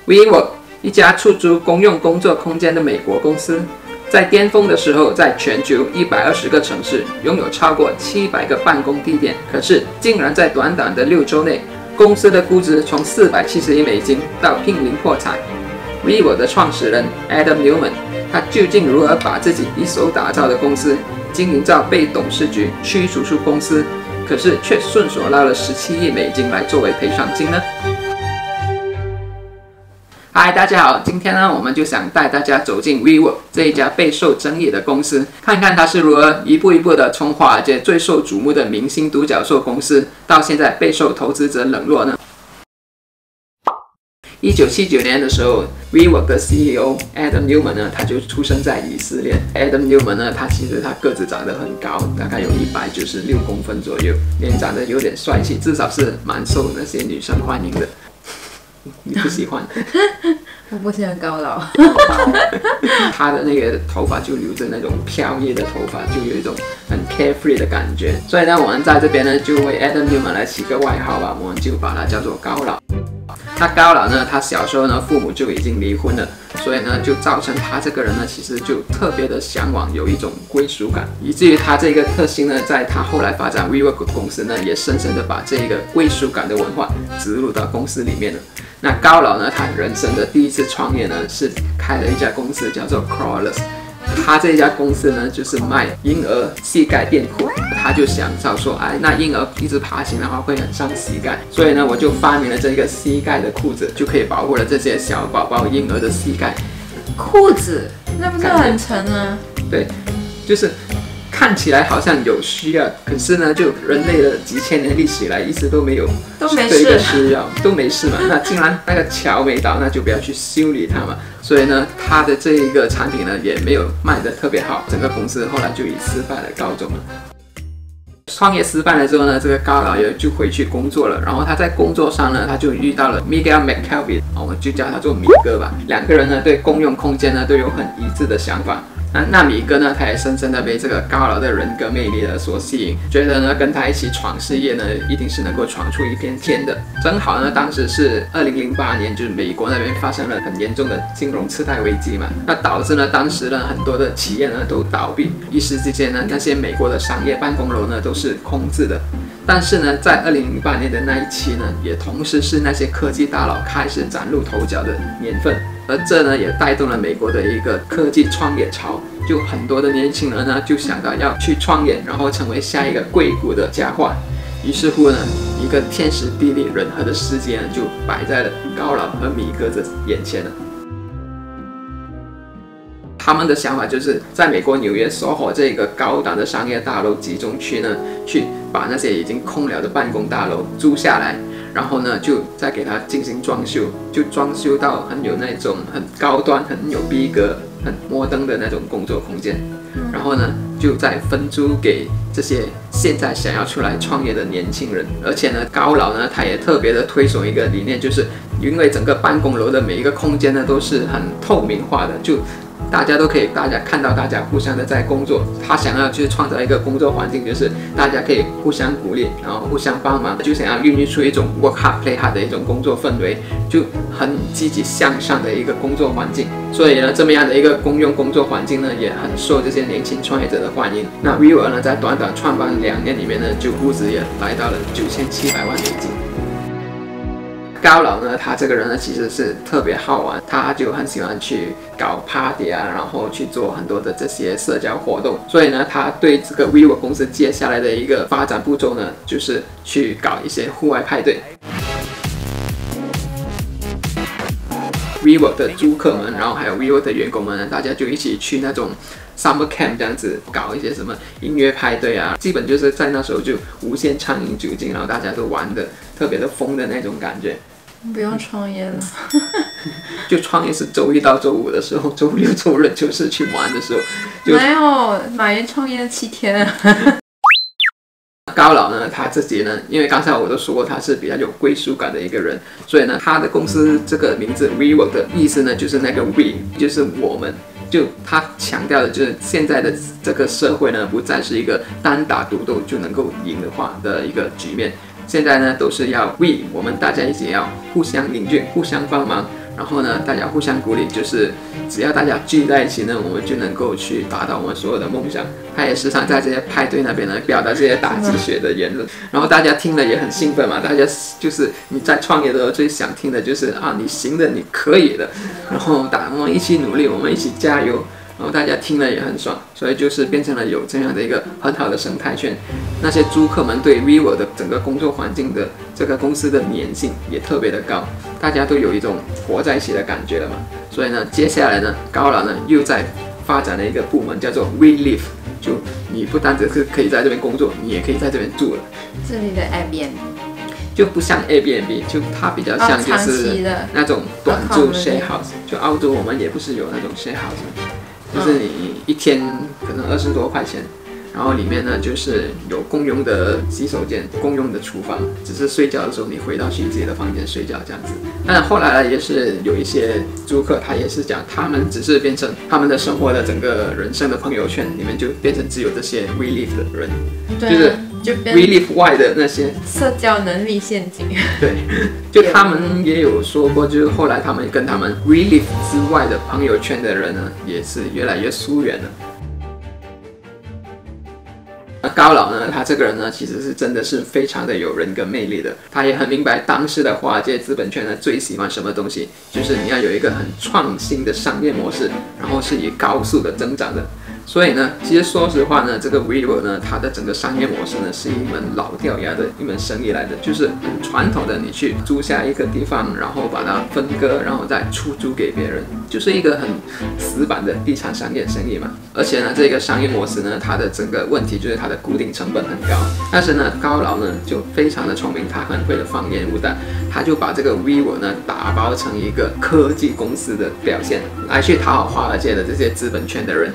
WeWork 一家出租公用工作空间的美国公司，在巅峰的时候，在全球120个城市拥有超过700个办公地点。可是，竟然在短短的6周内，公司的估值从470亿美金到濒临破产。WeWork 的创始人 Adam Neumann， 他究竟如何把自己一手打造的公司经营到被董事局驱逐出公司，可是却顺手捞了17亿美金来作为赔偿金呢？嗨，大家好，今天呢，我们就想带大家走进 WeWork 这一家备受争议的公司，看看它是如何一步一步的从华尔街最受瞩目的明星独角兽公司，到现在备受投资者冷落呢。1979年的时候 ，WeWork 的 CEO Adam Neumann 呢，他就出生在以色列。Adam Neumann 呢，他个子长得很高，大概有196公分左右，脸长得有点帅气，至少是蛮受那些女生欢迎的。你不喜欢？我不喜欢高老。他的那个头发就留着那种飘逸的头发，就有一种很 carefree 的感觉。所以呢，我们在这边呢，就为 Adam Neumann 来起个外号吧，我们就把它叫做高老。他高老呢，他小时候呢，父母就已经离婚了，所以呢，就造成他这个人呢，其实就特别的向往有一种归属感，以至于他这个特性呢，在他后来发展 WeWork 公司呢，也深深的把这个归属感的文化植入到公司里面了。那高老呢，他人生的第一次创业呢，是开了一家公司叫做 Crawlers。他这家公司呢，就是卖婴儿膝盖垫裤。他就想到说，那婴儿一直爬行的话会很伤膝盖，所以呢，我就发明了这个膝盖的裤子，就可以保护了这些小宝宝婴儿的膝盖。裤子那不是很沉啊？对，就是看起来好像有需要，可是呢，就人类的几千年历史以来一直都没有这个需要，都没事嘛。那既然那个桥没倒，那就不要去修理它嘛。所以呢，他的这一个产品呢也没有卖得特别好，整个公司后来就以失败来告终了。创业失败了之后呢，这个高老爷就回去工作了。然后他在工作上呢，他就遇到了 Miguel McKelvey， 我们就叫他做米哥吧。两个人呢对公用空间呢都有很一致的想法。那米哥呢，他也深深的被这个高老的人格魅力呢所吸引，觉得呢跟他一起闯事业呢，一定是能够闯出一片天的。正好呢，当时是2008年，就是美国那边发生了很严重的金融次贷危机嘛，那导致呢当时呢很多的企业呢都倒闭，一时之间呢那些美国的商业办公楼呢都是空置的。但是呢，在2008年的那一期呢，也同时是那些科技大佬开始崭露头角的年份，而这呢也带动了美国的一个科技创业潮，就很多的年轻人呢就想到要去创业，然后成为下一个硅谷的佳话。于是乎呢，一个天时地利人和的时机呢，就摆在了高老和米哥的眼前了。他们的想法就是在美国纽约SoHo这个高档的商业大楼集中区呢，去把那些已经空了的办公大楼租下来，然后呢就再给它进行装修，就装修到很有那种很高端、很有逼格、很摩登的那种工作空间，然后呢就再分租给这些现在想要出来创业的年轻人。而且呢，高老呢他也特别的推崇一个理念，就是因为整个办公楼的每一个空间呢都是很透明化的，就大家都可以，大家看到大家互相的在工作。他想要去创造一个工作环境，就是大家可以互相鼓励，然后互相帮忙，就想要孕育出一种 work hard play hard 的一种工作氛围，就很积极向上的一个工作环境。所以呢，这么样的一个公用工作环境呢，也很受这些年轻创业者的欢迎。那 WeWork 呢，在短短创办2年里面呢，就估值也来到了9700万美金。高老呢，他这个人呢其实是特别好玩，他就很喜欢去搞 party 啊，然后去做很多的这些社交活动。所以呢，他对这个 WeWork 公司接下来的一个发展步骤呢，就是去搞一些户外派对。WeWork 的租客们，然后还有 WeWork 的员工们呢，大家就一起去那种 summer camp 这样子搞一些什么音乐派对啊，基本就是在那时候就无限畅饮酒精，然后大家都玩的特别的疯的那种感觉。不用创业了。就创业是周一到周五的时候，周六周日就是去玩的时候。没有，马云创业7天。高老呢，他自己呢，因为刚才我都说过他是比较有归属感的一个人，所以呢，他的公司这个名字 WeWork 的意思呢，就是那个 We 就是我们。就他强调的就是现在的这个社会呢，不再是一个单打独斗就能够赢的话的一个局面。现在呢，都是要 我们大家一起要互相凝聚、互相帮忙，然后呢，大家互相鼓励，就是只要大家聚在一起呢，我们就能够去达到我们所有的梦想。他也时常在这些派对那边呢表达这些打鸡血的言论，然后大家听了也很兴奋嘛。大家就是你在创业的时候最想听的就是啊，你行的，你可以的，然后我们一起努力，我们一起加油。然后大家听了也很爽，所以就是变成了有这样的一个很好的生态圈。那些租客们对 vivo 的整个工作环境的这个公司的粘性也特别的高，大家都有一种活在一起的感觉了嘛。所以呢，接下来呢，高老呢又在发展了一个部门叫做 WeLive， 就你不单只是可以在这边工作，你也可以在这边住了。这里的 Airbnb 就不像 Airbnb， 就它比较像就是那种短住 share house。就澳洲我们也不是有那种 share house。就是你一天可能20多块钱，然后里面呢就是有共用的洗手间、共用的厨房，只是睡觉的时候你回到去自己的房间睡觉这样子。但后来呢，也是有一些租客，他也是讲，他们只是变成他们的生活的整个人生的朋友圈里面就变成只有这些 WeLive 的人，就是 WeLive 外的那些社交能力陷阱。对，就他们也有说过，就是后来他们跟他们 WeLive 之外的朋友圈的人呢，也是越来越疏远了。那高老呢，他这个人呢，其实是真的是非常的有人格魅力的。他也很明白当时的华尔街资本圈呢，最喜欢什么东西，就是你要有一个很创新的商业模式，然后是以高速的增长的。所以呢，其实说实话呢，这个 vivo 呢，它的整个商业模式呢，是一门老掉牙的一门生意来的，就是很传统的，你去租下一个地方，然后把它分割，然后再出租给别人，就是一个很死板的地产商业生意嘛。而且呢，这个商业模式呢，它的整个问题就是它的固定成本很高。但是呢，高老呢就非常的聪明，他很会的放烟雾弹，他就把这个 vivo 呢打包成一个科技公司的表现，来去讨好华尔街的这些资本圈的人。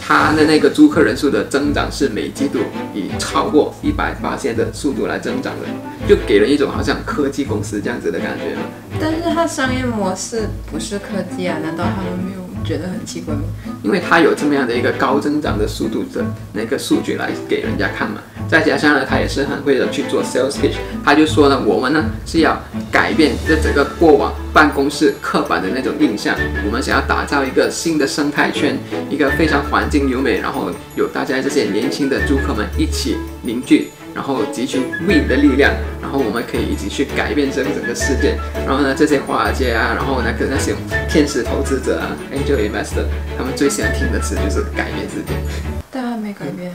它的那个租客人数的增长是每季度以超过100%的速度来增长的，就给人一种好像科技公司这样子的感觉嘛。但是它商业模式不是科技啊，难道他们没有觉得很奇怪吗？因为它有这么样的一个高增长的速度的那个数据来给人家看嘛，再加上呢，他也是很会的去做 sales pitch， 他就说呢，我们呢是要改变这整个过往办公室刻板的那种印象，我们想要打造一个新的生态圈，一个非常环境优美，然后有大家这些年轻的租客们一起凝聚，然后集群 We 的力量，然后我们可以一起去改变这个整个世界。然后呢，这些华尔街啊，然后那些天使投资者啊 ，Angel Investor， 他们最喜欢听的词就是改变世界。但还没改变。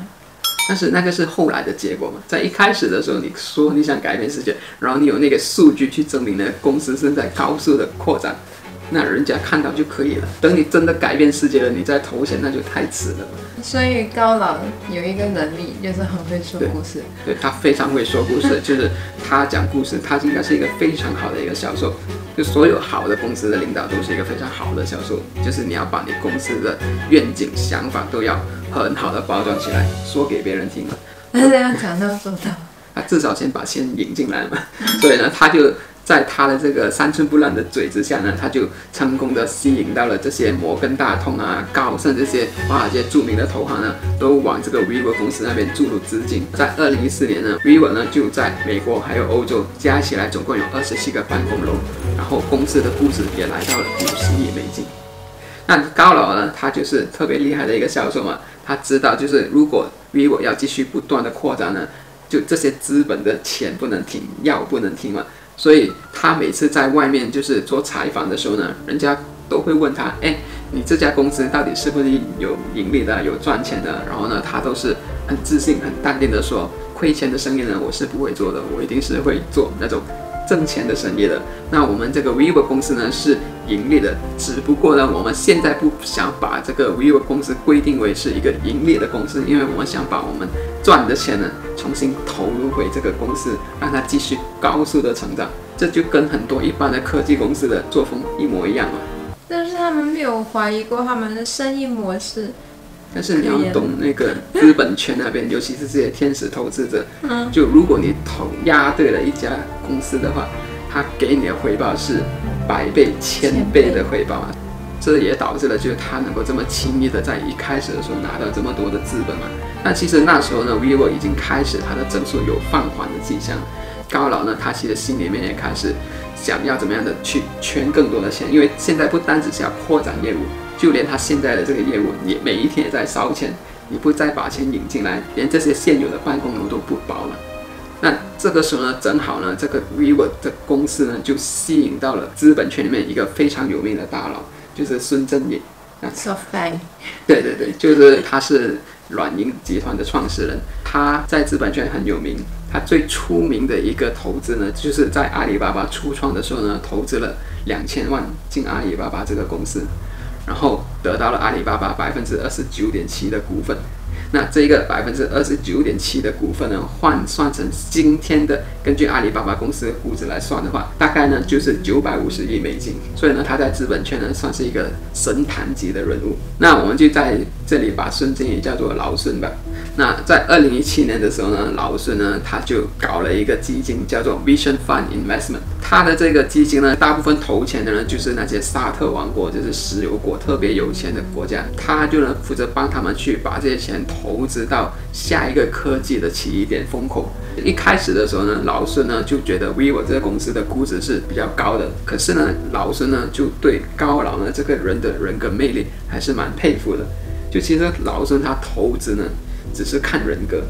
但是那个是后来的结果嘛，在一开始的时候，你说你想改变世界，然后你有那个数据去证明呢，公司正在高速的扩展，那人家看到就可以了。等你真的改变世界了，你再投钱那就太迟了。所以高老有一个能力，就是很会说故事。对，他非常会说故事，就是他讲故事，他应该是一个非常好的一个销售。就所有好的公司的领导都是一个非常好的销售，就是你要把你公司的愿景、想法都要很好的包装起来，说给别人听嘛。那这样讲到做到。他至少先把钱引进来嘛，所以呢，他就在他的这个3寸不烂的嘴之下呢，他就成功的吸引到了这些摩根大通啊、高盛这些华尔街著名的投行呢，都往这个 vivo 公司那边注入资金。在2014年呢 ，vivo 呢就在美国还有欧洲加起来总共有27个办公楼，然后公司的估值也来到了50亿美金。那高老呢，他就是特别厉害的一个销售嘛，他知道就是如果 vivo 要继续不断的扩展呢，就这些资本的钱不能停，药不能停嘛。所以他每次在外面就是做采访的时候呢，人家都会问他，你这家公司到底是不是有盈利的、有赚钱的？然后呢，他都是很自信、很淡定的说，亏钱的生意呢，我是不会做的，我一定是会做那种挣钱的生意的。那我们这个 vivo 公司呢是盈利的，只不过呢，我们现在不想把这个 vivo 公司规定为是一个盈利的公司，因为我们想把我们赚的钱呢重新投入回这个公司，让它继续高速的成长。这就跟很多一般的科技公司的作风一模一样嘛。但是他们没有怀疑过他们的生意模式。但是你要懂那个资本圈那边，尤其是这些天使投资者，就如果你押对了一家公司的话，他给你的回报是100倍、1000倍的回报，这也导致了就是他能够这么轻易的在一开始的时候拿到这么多的资本嘛。但其实那时候呢 ，vivo 已经开始它的增速有放缓的迹象。高老呢，他其实心里面也开始想要怎么样的去圈更多的钱，因为现在不单只是要扩展业务，就连他现在的这个业务也每一天也在烧钱，你不再把钱引进来，连这些现有的办公楼都不保了。那这个时候呢，正好呢，这个 WeWork 的公司呢就吸引到了资本圈里面一个非常有名的大佬，就是孙正义。SoftBank。对对对，就是他是软银集团的创始人，他在资本圈很有名。他最出名的一个投资呢，就是在阿里巴巴初创的时候呢，投资了2000万进阿里巴巴这个公司，然后得到了阿里巴巴29.7%的股份。那这个29.7%的股份呢，换算成今天的，根据阿里巴巴公司的估值来算的话，大概呢就是950亿美金。所以呢，他在资本圈呢算是一个神坛级的人物。那我们就在这里把孙正义叫做老孙吧。那在2017年的时候呢，老孙呢他就搞了一个基金叫做 Vision Fund Investment。他的这个基金呢，大部分投钱的呢就是那些沙特王国，就是石油国特别有钱的国家，他就呢负责帮他们去把这些钱投资到下一个科技的起点风口。一开始的时候呢，老孙呢就觉得 WeWork 这个公司的估值是比较高的，可是呢，老孙呢就对高老呢这个人的人格魅力还是蛮佩服的。就其实老孙他投资呢只是看人格。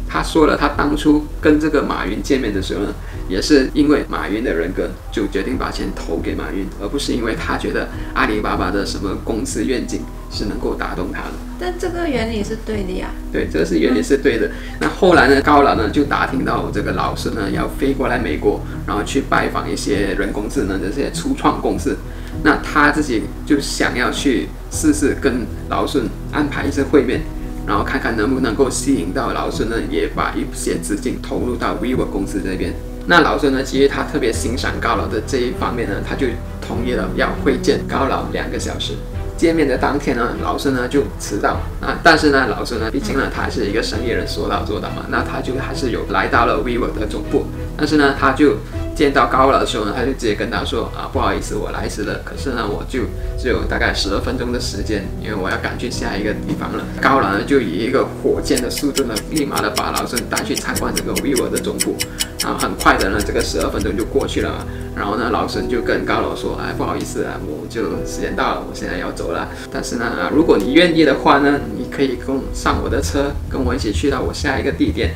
他说了，他当初跟这个马云见面的时候呢，也是因为马云的人格，就决定把钱投给马云，而不是因为他觉得阿里巴巴的什么公司愿景是能够打动他的。但这个原理是对的呀。对，这个是原理是对的。那后来呢，高老呢就打听到这个老孙呢要飞过来美国，然后去拜访一些人工智能的这些初创公司。那他自己就想要去试试跟老孙安排一次会面，然后看看能不能够吸引到老孙呢，也把一些资金投入到 WeWork 公司这边。那老孙呢，其实他特别欣赏高老的这一方面呢，他就同意了要会见高老2个小时。见面的当天呢，老孙呢就迟到啊，但是呢，老孙呢，毕竟呢，他还是一个生意人，说到做到嘛，那他就还是有来到了 WeWork 的总部，但是呢，他就见到高老的时候呢，他就直接跟他说啊，不好意思，我来迟了，可是呢，我就只有大概12分钟的时间，因为我要赶去下一个地方了。高老呢就以一个火箭的速度呢，立马的把老孙带去参观这个 WeWork 的总部，然后很快的呢，这个12分钟就过去了嘛。然后呢，老孙就跟高老说，哎，不好意思啊，我就时间到了，我现在要走了。但是呢，如果你愿意的话呢，你可以上我的车，跟我一起去到我下一个地点。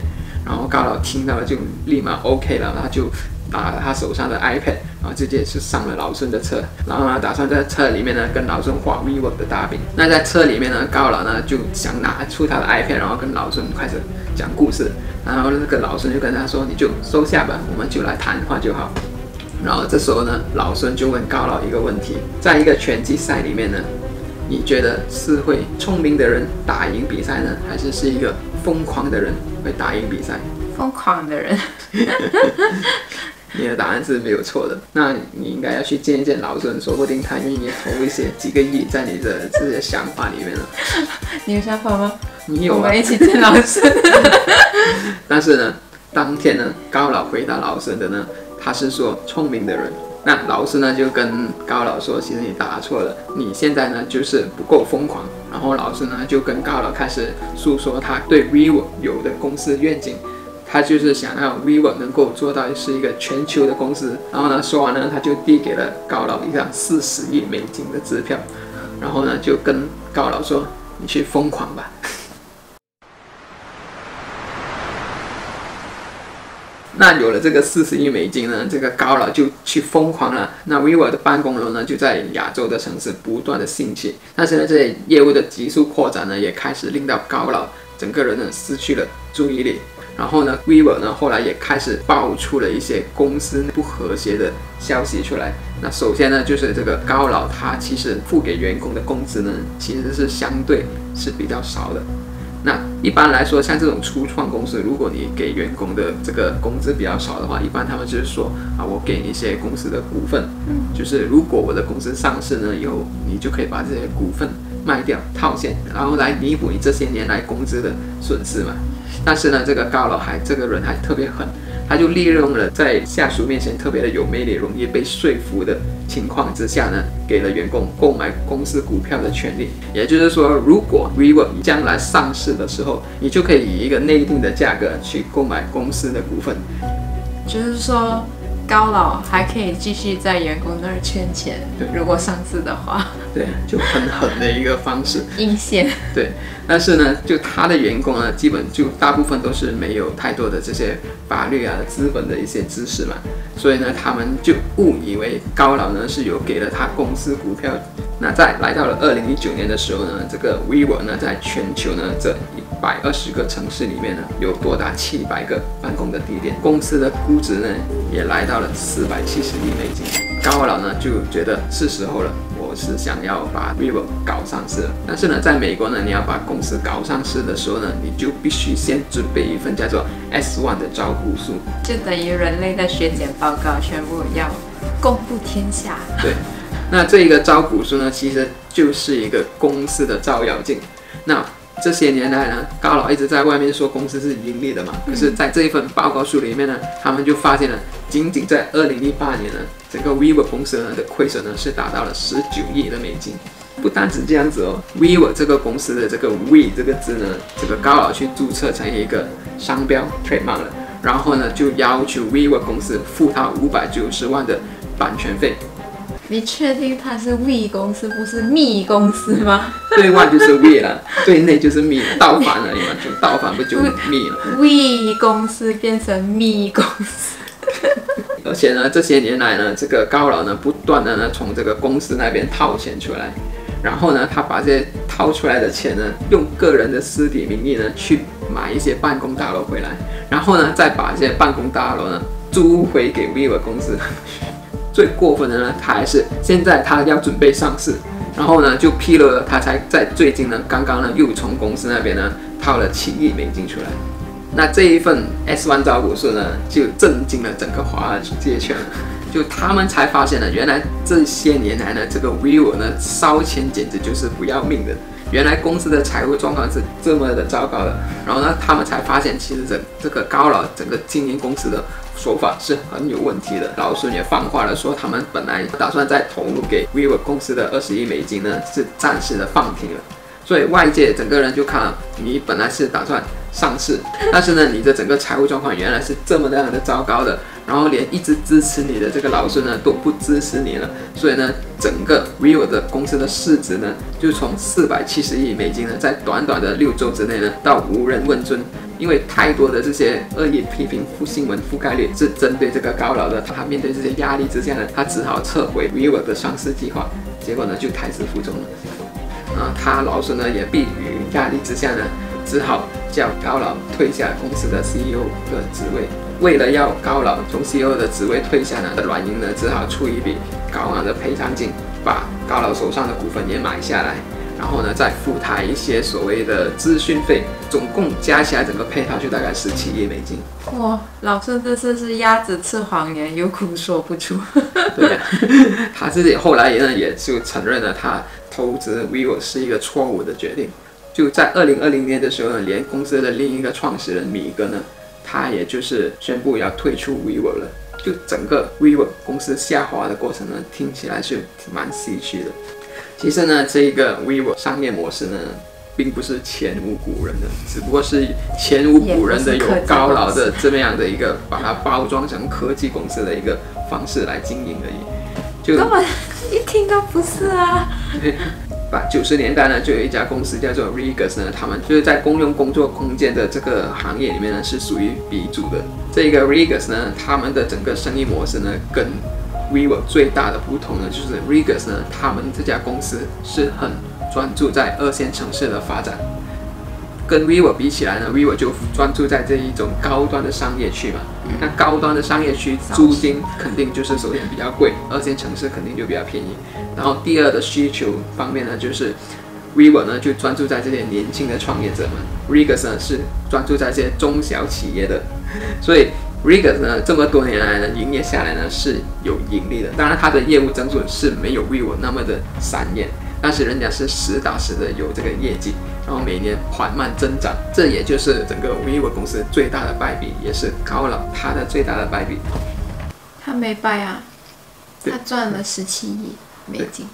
然后高老听到了就立马 OK 了，他就拿了他手上的 iPad， 然后直接是上了老孙的车，然后呢，打算在车里面呢跟老孙画 WeWork 的大饼。那在车里面呢，高老呢就想拿出他的 iPad， 然后跟老孙开始讲故事。然后那个老孙就跟他说，你就收下吧，我们就来谈话就好。然后这时候呢，老孙就问高老一个问题，在一个拳击赛里面呢，你觉得是会聪明的人打赢比赛呢，还是一个疯狂的人会打赢比赛？疯狂的人。你的答案是没有错的。那你应该要去见一见老孙，说不定他愿意投一些几个亿在你的这些想法里面了。你有想法吗？你有啊？我们一起见老孙。但是呢，当天呢，高老回答老孙的呢，他是说聪明的人。那老师呢就跟高老说，其实你答错了，你现在呢就是不够疯狂。然后老师呢就跟高老开始诉说他对 WeWork 有的公司愿景，他就是想要 WeWork 能够做到是一个全球的公司。然后呢说完呢，他就递给了高老一张40亿美金的支票，然后呢就跟高老说，你去疯狂吧。那有了这个40亿美金呢，这个高老就去疯狂了。那 WeWork 的办公楼呢，就在亚洲的城市不断的兴起。但是呢，这些业务的急速扩展呢，也开始令到高老整个人呢失去了注意力。然后呢 ，WeWork 呢后来也开始爆出了一些公司不和谐的消息出来。那首先呢，就是这个高老他其实付给员工的工资呢，其实是相对是比较少的。那一般来说，像这种初创公司，如果你给员工的这个工资比较少的话，一般他们就是说啊，我给你一些公司的股份，就是如果我的公司上市呢以后，你就可以把这些股份卖掉套现，然后来弥补你这些年来工资的损失嘛。但是呢，这个高老这个人还特别狠，他就利用了在下属面前特别的有魅力、容易被说服的情况之下呢，给了员工购买公司股票的权利。也就是说，如果 WeWork 将来上市的时候，你就可以以一个内定的价格去购买公司的股份。就是说高老还可以继续在员工那儿圈钱，如果上市的话，对，就很狠的一个方式，阴险。对，但是呢，就他的员工呢，基本就大部分都是没有太多的这些法律啊、资本的一些知识嘛，所以呢，他们就误以为高老呢是有给了他公司股票。那在来到了2019年的时候呢，这个 WeWork 呢，在全球呢这120个城市里面呢，有多达700个办公的地点，公司的估值呢也来到了470亿美金。高老呢就觉得是时候了，我是想要把 WeWork 搞上市了。但是呢，在美国呢，你要把公司搞上市的时候呢，你就必须先准备一份叫做 S1 的招股书，就等于人类的学检报告全部要公布天下。对。那这一个招股书呢，其实就是一个公司的照妖镜。那这些年来呢，高老一直在外面说公司是盈利的嘛，可是在这一份报告书里面呢，他们就发现了，仅仅在2018年呢，整个 WeWork 公司呢的亏损呢是达到了19亿的美金。不单止这样子哦 ，WeWork 这个公司的这个 We 这个字呢，这个高老去注册成一个商标 trademark 了，然后呢就要求 WeWork 公司付他590万的版权费。你确定它是 We 公司不是 Me 公司吗？对外就是 We 了，对内就是 Me， 倒反而已嘛，就倒反不就 Me 了 ？We 公司变成 Me 公司。而且呢，这些年来呢，这个高老呢不断的呢从这个公司那边套钱出来，然后呢，他把这些掏出来的钱呢，用个人的私底名义呢去买一些办公大楼回来，然后呢再把这些办公大楼呢租回给 WeWork 公司。最过分的呢，他还是现在他要准备上市，然后呢就披露了，他才在最近呢，刚刚呢又从公司那边呢掏了7亿美金出来。那这一份 S1 招股书呢，就震惊了整个华尔街圈，就他们才发现呢，原来这些年来呢，这个 WeWork 呢烧钱简直就是不要命的。原来公司的财务状况是这么的糟糕的，然后呢，他们才发现其实这个高老整个经营公司的手法是很有问题的。老孙也放话了，说他们本来打算再投入给 WeWork 公司的20亿美金呢，是暂时的放停了。所以外界整个人就看了，你本来是打算上市，但是呢，你的整个财务状况原来是这么样的糟糕的，然后连一直支持你的这个老孙呢都不支持你了，所以呢，整个 WeWork 的公司的市值呢，就从470亿美金呢，在短短的6周之内呢，到无人问津。因为太多的这些恶意批评新闻覆盖率是针对这个高老的，他面对这些压力之下呢，他只好撤回 WeWork 的上市计划，结果呢就胎死腹中了。他老孙呢也迫于压力之下呢，只好叫高老退下公司的 CEO 的职位。为了要高老从 CEO 的职位退下呢，软银呢只好出一笔高昂的赔偿金，把高老手上的股份也买下来，然后呢再付他一些所谓的咨询费，总共加起来整个配套就大概17亿美金。哇，老孙这次是鸭子吃黄连，有苦说不出。对呀，他自己后来也就承认了，他投资 WeWork 是一个错误的决定。就在2020年的时候呢，连公司的另一个创始人米格呢，他也就是宣布要退出 WeWork 了。就整个 WeWork 公司下滑的过程呢，听起来是蛮唏嘘的。其实呢，这个 WeWork 商业模式呢，并不是前无古人的，只不过是前无古人的有高老的这么样的一个把它包装成科技公司的一个方式来经营而已。就根本一听都不是啊。90年代呢，就有一家公司叫做 Regus 呢，他们就是在公用工作空间的这个行业里面呢，是属于鼻祖的。这个 Regus 呢，他们的整个生意模式呢，跟 WeWork 最大的不同呢，就是 Regus 呢，他们这家公司是很专注在2线城市的发展。跟 WeWork 比起来呢 ，WeWork 就专注在这一种高端的商业区嘛。那高端的商业区租金肯定就是首先比较贵，2线城市肯定就比较便宜。然后第二的需求方面呢，就是 WeWork 呢就专注在这些年轻的创业者们 ，Regus 呢是专注在这些中小企业的，所以 Regus 呢这么多年来呢营业下来呢是有盈利的。当然它的业务增速是没有 WeWork 那么的闪艳，但是人家是实打实的有这个业绩，然后每年缓慢增长，这也就是整个 WeWork 公司最大的败笔，也是高老他的最大的败笔。他没败啊，他赚了17亿美金。